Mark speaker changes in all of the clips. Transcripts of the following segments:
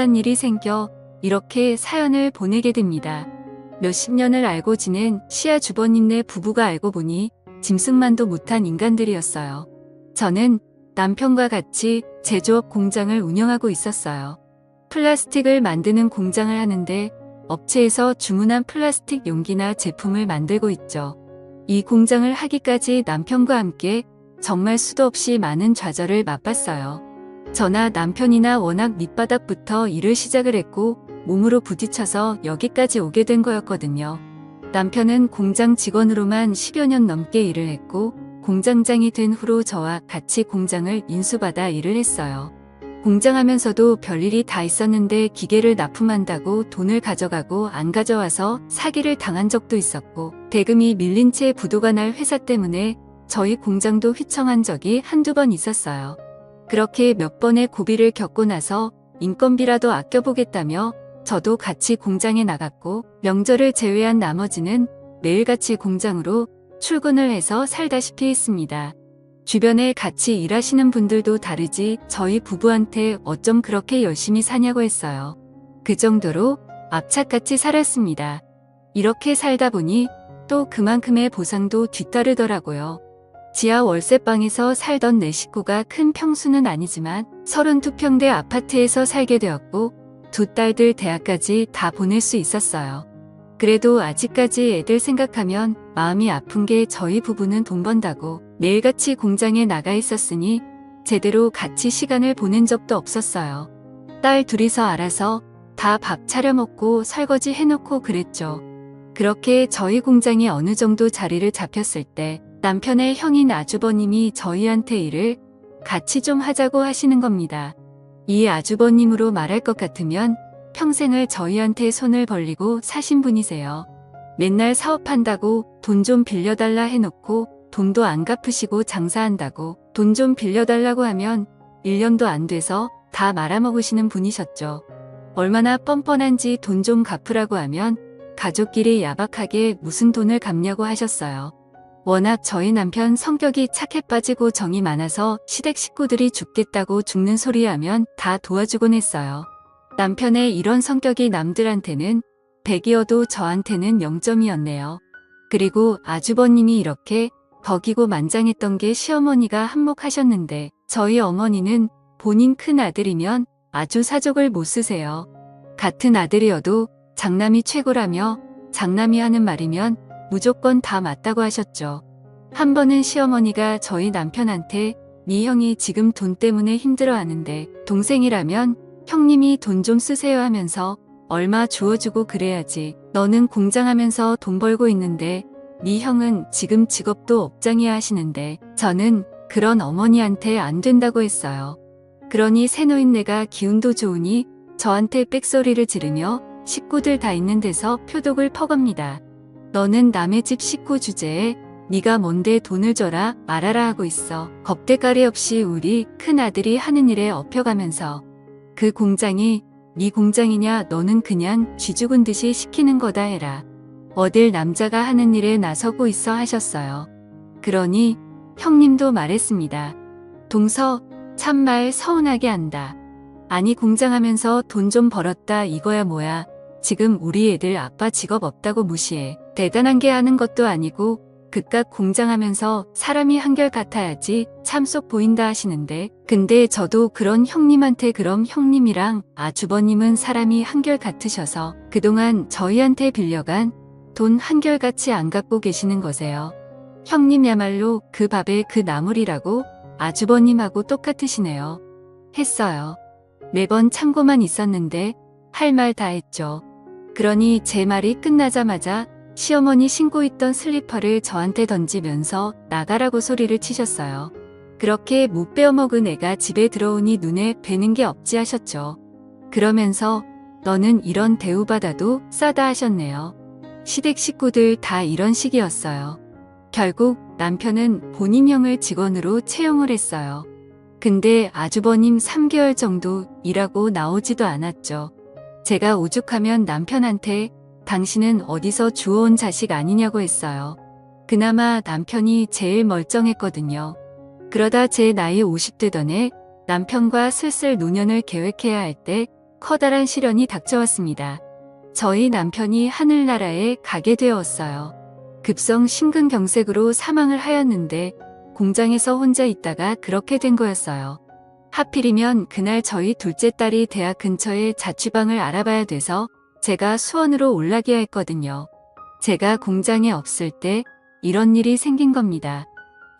Speaker 1: 한 일이 생겨 이렇게 사연을 보내게 됩니다. 몇십 년을 알고 지낸 시아 주버님네 부부가 알고 보니 짐승만도 못한 인간들이었어요. 저는 남편과 같이 제조업 공장을 운영하고 있었어요. 플라스틱을 만드는 공장을 하는데 업체에서 주문한 플라스틱 용기나 제품을 만들고 있죠. 이 공장을 하기까지 남편과 함께 정말 수도 없이 많은 좌절을 맛봤어요. 저나 남편이나 워낙 밑바닥부터 일을 시작을 했고 몸으로 부딪혀서 여기까지 오게 된 거였거든요. 남편은 공장 직원으로만 10여 년 넘게 일을 했고 공장장이 된 후로 저와 같이 공장을 인수받아 일을 했어요. 공장하면서도 별일이 다 있었는데 기계를 납품한다고 돈을 가져가고 안 가져와서 사기를 당한 적도 있었고 대금이 밀린 채 부도가 날 회사 때문에 저희 공장도 휘청한 적이 한두 번 있었어요. 그렇게 몇 번의 고비를 겪고 나서 인건비라도 아껴보겠다며 저도 같이 공장에 나갔고 명절을 제외한 나머지는 매일같이 공장으로 출근을 해서 살다시피 했습니다. 주변에 같이 일하시는 분들도 다르지 저희 부부한테 어쩜 그렇게 열심히 사냐고 했어요. 그 정도로 악착같이 살았습니다. 이렇게 살다 보니 또 그만큼의 보상도 뒤따르더라고요. 지하 월세방에서 살던 내 식구가 큰 평수는 아니지만 32평대 아파트에서 살게 되었고 두 딸들 대학까지 다 보낼 수 있었어요. 그래도 아직까지 애들 생각하면 마음이 아픈 게 저희 부부는 돈 번다고 매일같이 공장에 나가 있었으니 제대로 같이 시간을 보낸 적도 없었어요. 딸 둘이서 알아서 다 밥 차려 먹고 설거지 해놓고 그랬죠. 그렇게 저희 공장이 어느 정도 자리를 잡혔을 때 남편의 형인 아주버님이 저희한테 일을 같이 좀 하자고 하시는 겁니다. 이 아주버님으로 말할 것 같으면 평생을 저희한테 손을 벌리고 사신 분이세요. 맨날 사업한다고 돈 좀 빌려달라 해놓고 돈도 안 갚으시고 장사한다고 돈 좀 빌려달라고 하면 1년도 안 돼서 다 말아먹으시는 분이셨죠. 얼마나 뻔뻔한지 돈 좀 갚으라고 하면 가족끼리 야박하게 무슨 돈을 갚냐고 하셨어요. 워낙 저희 남편 성격이 착해 빠지고 정이 많아서 시댁 식구들이 죽겠다고 죽는 소리 하면 다 도와주곤 했어요. 남편의 이런 성격이 남들한테는 100이어도 저한테는 0점이었네요. 그리고 아주버님이 이렇게 덕이고 만장했던 게 시어머니가 한몫하셨는데 저희 어머니는 본인 큰 아들이면 아주 사족을 못 쓰세요. 같은 아들이어도 장남이 최고라며 장남이 하는 말이면 무조건 다 맞다고 하셨죠. 한 번은 시어머니가 저희 남편한테 네 형이 지금 돈 때문에 힘들어하는데 동생이라면 형님이 돈 좀 쓰세요 하면서 얼마 주워주고 그래야지. 너는 공장하면서 돈 벌고 있는데 네 형은 지금 직업도 업장이야 하시는데 저는 그런 어머니한테 안 된다고 했어요. 그러니 새노인네가 기운도 좋으니 저한테 빽소리를 지르며 식구들 다 있는 데서 표독을 퍼겁니다. 너는 남의 집 식구 주제에 네가 뭔데 돈을 줘라 말아라 하고 있어. 겁대가리 없이 우리 큰아들이 하는 일에 업혀가면서 그 공장이 네 공장이냐 너는 그냥 쥐 죽은 듯이 시키는 거다 해라. 어딜 남자가 하는 일에 나서고 있어 하셨어요. 그러니 형님도 말했습니다. 동서 참말 서운하게 한다. 아니 공장하면서 돈 좀 벌었다 이거야 뭐야. 지금 우리 애들 아빠 직업 없다고 무시해. 대단한 게 하는 것도 아니고 그깟 공장하면서 사람이 한결같아야지 참속 보인다 하시는데 근데 저도 그런 형님한테 그럼 형님이랑 아주버님은 사람이 한결같으셔서 그동안 저희한테 빌려간 돈 한결같이 안 갚고 계시는 거세요. 형님야말로 그 밥에 그 나물이라고 아주버님하고 똑같으시네요. 했어요. 매번 참고만 있었는데 할 말 다 했죠. 그러니 제 말이 끝나자마자 시어머니 신고 있던 슬리퍼를 저한테 던지면서 나가라고 소리를 치셨어요. 그렇게 못 베어먹은 애가 집에 들어오니 눈에 뵈는 게 없지 하셨죠. 그러면서 너는 이런 대우받아도 싸다 하셨네요. 시댁 식구들 다 이런 식이었어요. 결국 남편은 본인 형을 직원으로 채용을 했어요. 근데 아주버님 3개월 정도 일하고 나오지도 않았죠. 제가 오죽하면 남편한테 당신은 어디서 주워온 자식 아니냐고 했어요. 그나마 남편이 제일 멀쩡했거든요. 그러다 제 나이 50되던 해 남편과 슬슬 노년을 계획해야 할 때 커다란 시련이 닥쳐왔습니다. 저희 남편이 하늘나라에 가게 되었어요. 급성 심근경색으로 사망을 하였는데 공장에서 혼자 있다가 그렇게 된 거였어요. 하필이면 그날 저희 둘째 딸이 대학 근처에 자취방을 알아봐야 돼서 제가 수원으로 올라가야 했거든요. 제가 공장에 없을 때 이런 일이 생긴 겁니다.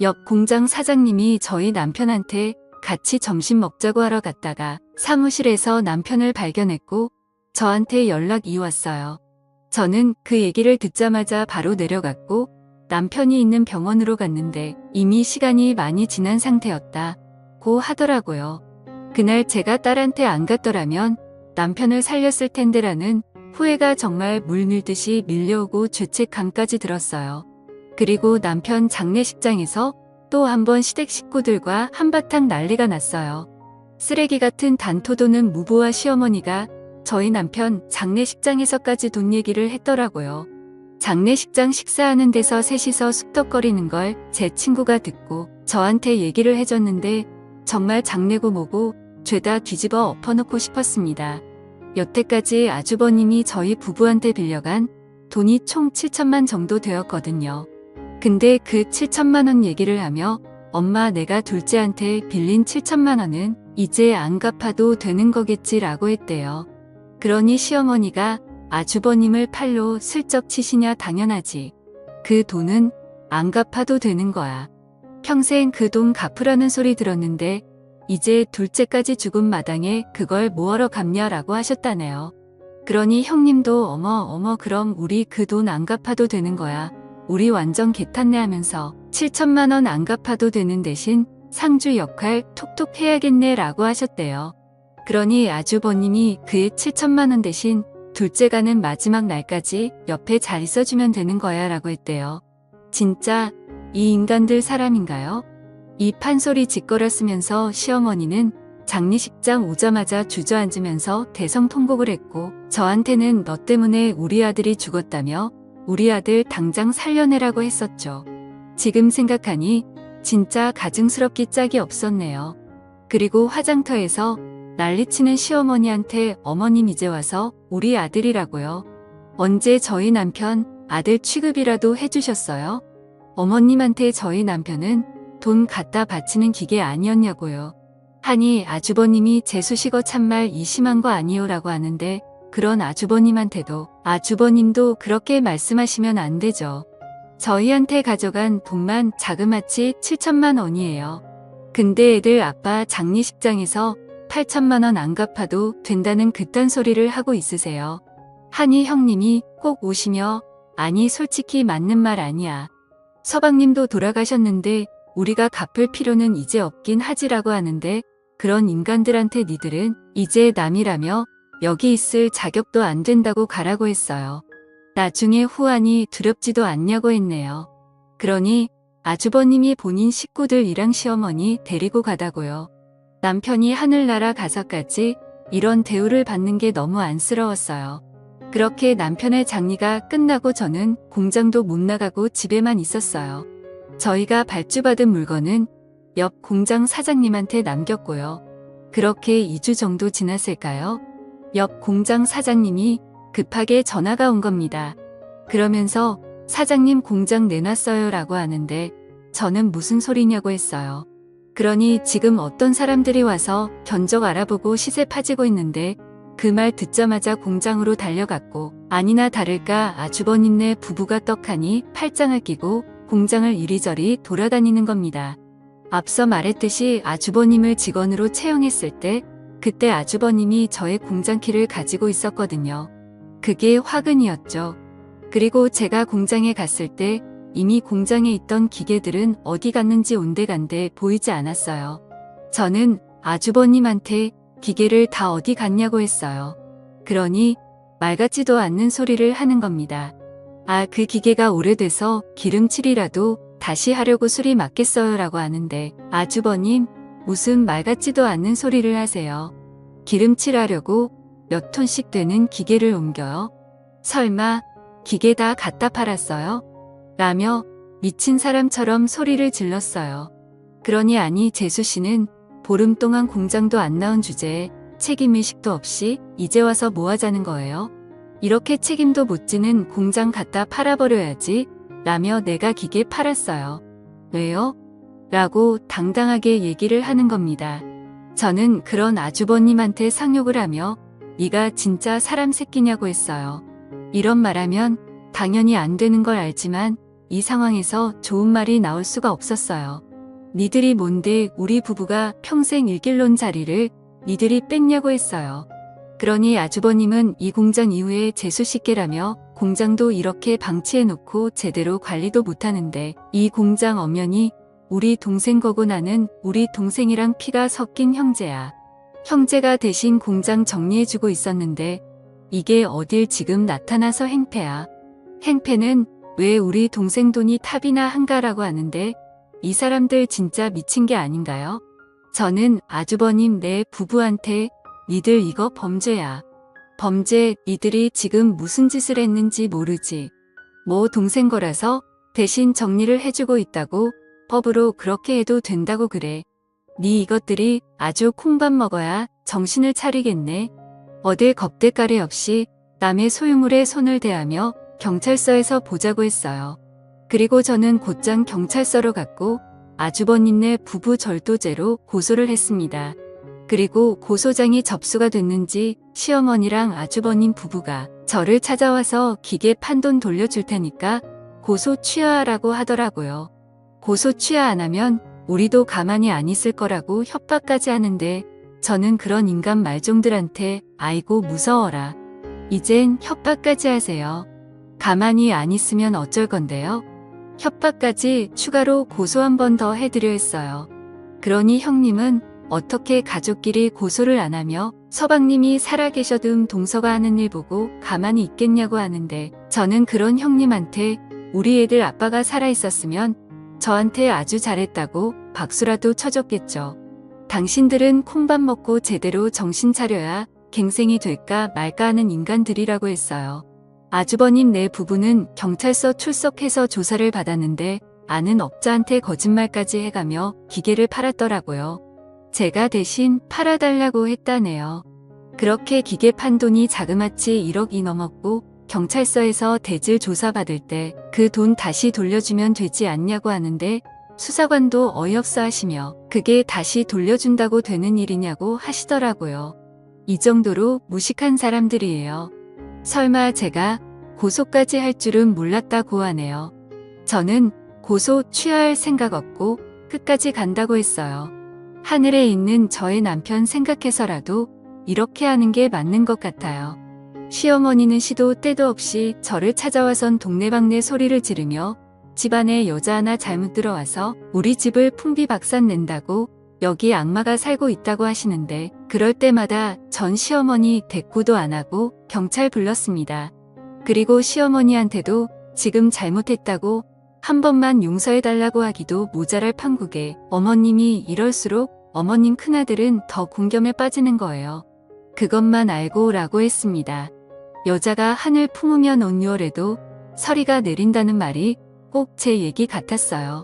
Speaker 1: 옆 공장 사장님이 저희 남편한테 같이 점심 먹자고 하러 갔다가 사무실에서 남편을 발견했고 저한테 연락이 왔어요. 저는 그 얘기를 듣자마자 바로 내려갔고 남편이 있는 병원으로 갔는데 이미 시간이 많이 지난 상태였다고 하더라고요. 그날 제가 딸한테 안 갔더라면 남편을 살렸을 텐데라는 후회가 정말 물 밀듯이 밀려오고 죄책감까지 들었어요. 그리고 남편 장례식장에서 또 한 번 시댁 식구들과 한바탕 난리가 났어요. 쓰레기 같은 단토도는 무부와 시어머니가 저희 남편 장례식장에서까지 돈 얘기를 했더라고요. 장례식장 식사하는 데서 셋이서 쑥덕거리는 걸 제 친구가 듣고 저한테 얘기를 해줬는데 정말 장례고 뭐고 죄다 뒤집어 엎어놓고 싶었습니다. 여태까지 아주버님이 저희 부부한테 빌려간 돈이 총 7천만 정도 되었거든요. 근데 그 7천만 원 얘기를 하며 엄마 내가 둘째한테 빌린 7천만 원은 이제 안 갚아도 되는 거겠지라고 했대요. 그러니 시어머니가 아주버님을 팔로 슬쩍 치시냐 당연하지. 그 돈은 안 갚아도 되는 거야. 평생 그 돈 갚으라는 소리 들었는데 이제 둘째까지 죽은 마당에 그걸 뭐하러 갚냐라고 하셨다네요. 그러니 형님도 어머 그럼 우리 그 돈 안 갚아도 되는 거야. 우리 완전 개탄내 하면서 7천만 원 안 갚아도 되는 대신 상주 역할 톡톡 해야겠네 라고 하셨대요. 그러니 아주버님이 그의 7천만 원 대신 둘째 가는 마지막 날까지 옆에 잘 있어주면 되는 거야 라고 했대요. 진짜 이 인간들 사람인가요? 이 판소리 짓거렸으면서 시어머니는 장례식장 오자마자 주저앉으면서 대성통곡을 했고 저한테는 너 때문에 우리 아들이 죽었다며 우리 아들 당장 살려내라고 했었죠. 지금 생각하니 진짜 가증스럽기 짝이 없었네요. 그리고 화장터에서 난리치는 시어머니한테 어머님 이제 와서 우리 아들이라고요. 언제 저희 남편 아들 취급이라도 해주셨어요? 어머님한테 저희 남편은 돈 갖다 바치는 기계 아니었냐고요. 하니 아주버님이 재수식어 참말 이 심한 거 아니요 라고 하는데 그런 아주버님한테도 아주버님도 그렇게 말씀하시면 안 되죠. 저희한테 가져간 돈만 자그마치 7천만 원이에요. 근데 애들 아빠 장례식장에서 8천만 원 안 갚아도 된다는 그딴 소리를 하고 있으세요. 하니 형님이 꼭 오시며 아니 솔직히 맞는 말 아니야. 서방님도 돌아가셨는데 우리가 갚을 필요는 이제 없긴 하지라고 하는데 그런 인간들한테 니들은 이제 남이라며 여기 있을 자격도 안 된다고 가라고 했어요. 나중에 후환이 두렵지도 않냐고 했네요. 그러니 아주버님이 본인 식구들이랑 시어머니 데리고 가다고요. 남편이 하늘나라 가서까지 이런 대우를 받는 게 너무 안쓰러웠어요. 그렇게 남편의 장례가 끝나고 저는 공장도 못 나가고 집에만 있었어요. 저희가 발주받은 물건은 옆 공장 사장님한테 남겼고요. 그렇게 2주 정도 지났을까요? 옆 공장 사장님이 급하게 전화가 온 겁니다. 그러면서 사장님 공장 내놨어요 라고 하는데 저는 무슨 소리냐고 했어요. 그러니 지금 어떤 사람들이 와서 견적 알아보고 시세 파지고 있는데 그 말 듣자마자 공장으로 달려갔고 아니나 다를까 아주버님네 부부가 떡하니 팔짱을 끼고 공장을 이리저리 돌아다니는 겁니다. 앞서 말했듯이 아주버님을 직원으로 채용했을 때 그때 아주버님이 저의 공장키를 가지고 있었거든요. 그게 화근이었죠. 그리고 제가 공장에 갔을 때 이미 공장에 있던 기계들은 어디 갔는지 온데간데 보이지 않았어요. 저는 아주버님한테 기계를 다 어디 갔냐고 했어요. 그러니 말 같지도 않는 소리를 하는 겁니다. 아, 그 기계가 오래돼서 기름칠이라도 다시 하려고 수리 맞겠어요 라고 하는데 아주버님 무슨 말 같지도 않는 소리를 하세요. 기름칠하려고 몇 톤씩 되는 기계를 옮겨요? 설마 기계 다 갖다 팔았어요? 라며 미친 사람처럼 소리를 질렀어요. 그러니 아니 재수 씨는 보름 동안 공장도 안 나온 주제에 책임의식도 없이 이제 와서 뭐 하자는 거예요? 이렇게 책임도 못 지는 공장 갖다 팔아버려야지 라며 내가 기계 팔았어요. 왜요? 라고 당당하게 얘기를 하는 겁니다. 저는 그런 아주버님한테 상욕을 하며 네가 진짜 사람 새끼냐고 했어요. 이런 말하면 당연히 안 되는 걸 알지만 이 상황에서 좋은 말이 나올 수가 없었어요. 니들이 뭔데 우리 부부가 평생 일길론 자리를 니들이 뺏냐고 했어요. 그러니 아주버님은 이 공장 이후에 재수식계라며 공장도 이렇게 방치해놓고 제대로 관리도 못하는데 이 공장 엄연히 우리 동생 거고 나는 우리 동생이랑 피가 섞인 형제야. 형제가 대신 공장 정리해주고 있었는데 이게 어딜 지금 나타나서 행패야. 행패는 왜 우리 동생 돈이 탑이나 한가라고 하는데 이 사람들 진짜 미친 게 아닌가요? 저는 아주버님 내 부부한테 니들 이거 범죄야. 범죄 니들이 지금 무슨 짓을 했는지 모르지. 뭐 동생 거라서 대신 정리를 해주고 있다고 법으로 그렇게 해도 된다고 그래. 니 이것들이 아주 콩밥 먹어야 정신을 차리겠네. 어딜 겁대가리 없이 남의 소유물에 손을 대하며 경찰서에서 보자고 했어요. 그리고 저는 곧장 경찰서로 갔고 아주버님네 부부 절도죄로 고소를 했습니다. 그리고 고소장이 접수가 됐는지 시어머니랑 아주버님 부부가 저를 찾아와서 기계 판돈 돌려줄 테니까 고소 취하하라고 하더라고요. 고소 취하 안 하면 우리도 가만히 안 있을 거라고 협박까지 하는데 저는 그런 인간 말종들한테 아이고 무서워라. 이젠 협박까지 하세요. 가만히 안 있으면 어쩔 건데요? 협박까지 추가로 고소 한 번 더 해드려 했어요. 그러니 형님은 어떻게 가족끼리 고소를 안 하며 서방님이 살아계셔도 동서가 하는 일 보고 가만히 있겠냐고 하는데 저는 그런 형님한테 우리 애들 아빠가 살아있었으면 저한테 아주 잘했다고 박수라도 쳐줬겠죠. 당신들은 콩밥 먹고 제대로 정신 차려야 갱생이 될까 말까 하는 인간들이라고 했어요. 아주버님 내 부부는 경찰서 출석해서 조사를 받았는데 아는 업자한테 거짓말까지 해가며 기계를 팔았더라고요. 제가 대신 팔아달라고 했다네요. 그렇게 기계 판 돈이 자그마치 1억이 넘었고 경찰서에서 대질 조사받을 때 그 돈 다시 돌려주면 되지 않냐고 하는데 수사관도 어이없어 하시며 그게 다시 돌려준다고 되는 일이냐고 하시더라고요. 이 정도로 무식한 사람들이에요. 설마 제가 고소까지 할 줄은 몰랐다고 하네요. 저는 고소 취하할 생각 없고 끝까지 간다고 했어요. 하늘에 있는 저의 남편 생각해서라도 이렇게 하는 게 맞는 것 같아요. 시어머니는 시도 때도 없이 저를 찾아와선 동네방네 소리를 지르며 집안에 여자 하나 잘못 들어와서 우리 집을 풍비박산 낸다고 여기 악마가 살고 있다고 하시는데 그럴 때마다 전 시어머니 대꾸도 안 하고 경찰 불렀습니다. 그리고 시어머니한테도 지금 잘못했다고 한 번만 용서해달라고 하기도 모자랄 판국에 어머님이 이럴수록 어머님 큰아들은 더 공경에 빠지는 거예요. 그것만 알고 라고 했습니다. 여자가 하늘 품으면 온유월에도 서리가 내린다는 말이 꼭 제 얘기 같았어요.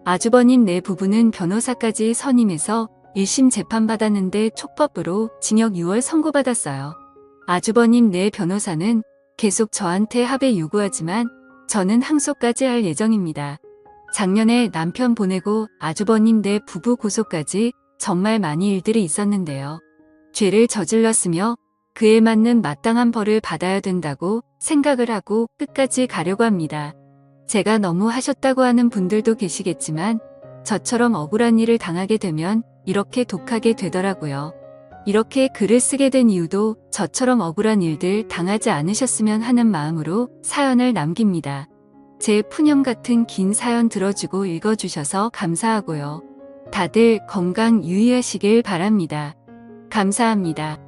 Speaker 1: 아주버님 내 부부는 변호사까지 선임해서 1심 재판받았는데 촉법으로 징역 6월 선고받았어요. 아주버님 내 변호사는 계속 저한테 합의 요구하지만 저는 항소까지 할 예정입니다. 작년에 남편 보내고 아주버님 내 부부 고소까지 정말 많이 일들이 있었는데요. 죄를 저질렀으며 그에 맞는 마땅한 벌을 받아야 된다고 생각을 하고 끝까지 가려고 합니다. 제가 너무 하셨다고 하는 분들도 계시겠지만 저처럼 억울한 일을 당하게 되면 이렇게 독하게 되더라고요. 이렇게 글을 쓰게 된 이유도 저처럼 억울한 일들 당하지 않으셨으면 하는 마음으로 사연을 남깁니다. 제 푸념 같은 긴 사연 들어주고 읽어주셔서 감사하고요. 다들 건강 유의하시길 바랍니다. 감사합니다.